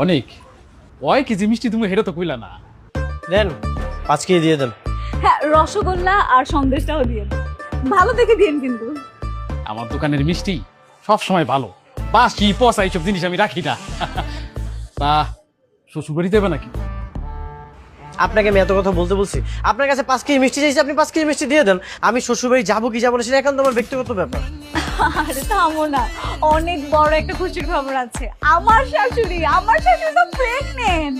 অনেক ওই কেজি মিষ্টি তুমি হেরে তো কইলা না। দেন 5 কেজি দিয়ে দেন। হ্যাঁ, রসগোল্লা আর সন্দেশটাও দিন, ভালো দেখে দিন কিন্তু। আমার দোকানের মিষ্টি সব সময় ভালো, বাসি পচা এইসব জিনিস আমি রাখি না। তা শ্বশুর বাড়ি দেবে নাকি? আপনাকে আমি এত কথা বলতে বলছি, আপনার কাছে 5 কেজি মিষ্টি চাইছি, আপনি 5 কেজি মিষ্টি দিয়ে দেন। আমি শ্বশুরবাড়ি যাবো কি যাবো না সেটা একান্ত আমার ব্যক্তিগত ব্যাপার। আরে থামো না, অনেক বড় একটা খুশির খবর আছে। আমার শাশুড়ি তো প্রেগনেন্ট।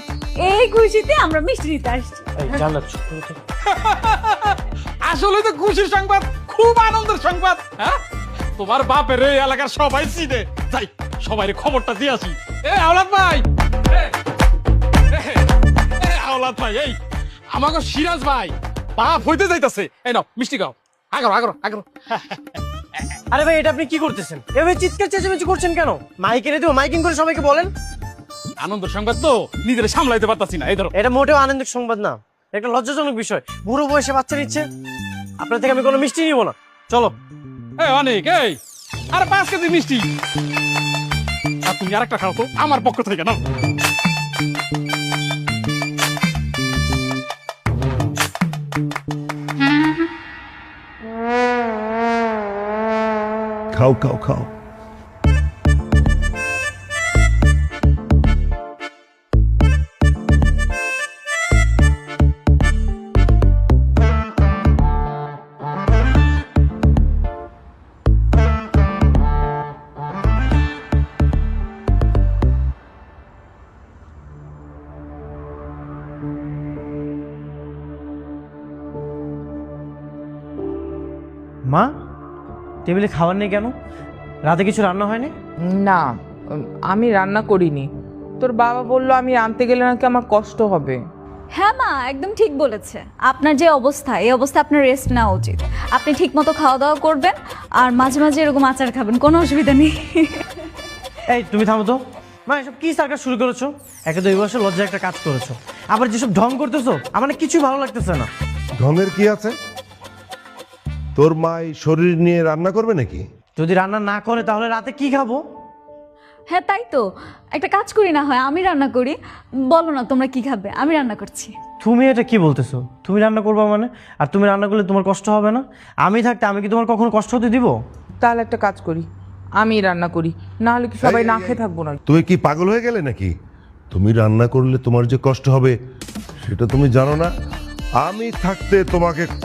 এই খুশিতে আমরা মিষ্টি নিতে আসছি। এই জান্নাত আসলে তো খুশির সংবাদ, খুব আনন্দের সংবাদ। হ্যাঁ, তোমার বাপের এই এলাকার সবাই চিনে, যাই সবাই খবরটা দিয়ে আসি। আওলাদ ভাই, আওলাদ ভাই, এই আমাকে সিরাজ ভাই বাপ হইতে যাইতাছে। এই নাও মিষ্টি খাও, আগারো আগারো আগারো। আরে ভাই, এটা আপনি কি করতেছেন? এভাবে চিৎকার চেঁচামেচি করছেন কেন? মাইক এনে দিও, মাইকিং করে সবাইকে বলেন। আনন্দের সংবাদ তো নিজেরা সামলাইতে পারতাছি না। এই ধরো। এটা মোটেও আনন্দের সংবাদ না, একটা লজ্জাজনক বিষয়। বুড়ো বয়সে বাচ্চা নিচ্ছে, আপনার থেকে আমি কোনো মিষ্টি নিব না। চলো। অনেক, এই আর 5 কেজি মিষ্টি। আর তুমি আরেকটা খাও তো আমার পক্ষ থেকে, নাও। খাও খাও খাও। মা, টেবিলে খাবার নেই কেন? রাতে কিছু রান্না হয়নি? না, আমি রান্না করিনি। তোর বাবা বললো আমি আনতে গেলে নাকি আমার কষ্ট হবে। হ্যাঁ মা, একদম ঠিক বলেছে। আপনার যে অবস্থা, এই অবস্থা আপনার রেস্ট নেওয়া উচিত। আপনি ঠিক মতো খাওয়া দাওয়া করবেন আর মাঝে মাঝে এরকম আচার খাবেন, কোনো অসুবিধা নেই। এই তুমি থামো তো। মা, এসব কি সার্কাস শুরু করেছো? একটা তো এই বয়সে লজ্জার একটা কাজ করেছো, আবার যেসব ঢং করতেছো আমার না কিছু ভালো লাগতেছে না। ঢঙের কি আছে? তোর মাই শরীর নিয়ে রান্না করবে নাকি? যদি রান্না না করে তাহলে রাতে কি খাবো? হ্যাঁ তাই তো, একটা কাজ করি না হয় আমি রান্না করি। বলো না তোমরা কি খাবে, আমি রান্না করছি। তুমি এটা কি বলতেছো? তুমি রান্না করবা মানে? আর তুমি রান্না করলে তোমার কষ্ট হবে না? আমি থাকতে আমি কি তোমার কখনো কষ্ট হতে দিব? তাহলে একটা কাজ করি, আমি রান্না করি, না হলে কি সবাই না খেয়ে থাকবো না? তুমি কি পাগল হয়ে গেলে নাকি? তুমি রান্না করলে তোমার যে কষ্ট হবে সেটা তুমি জানো না? আমি থাকতে তোমাকে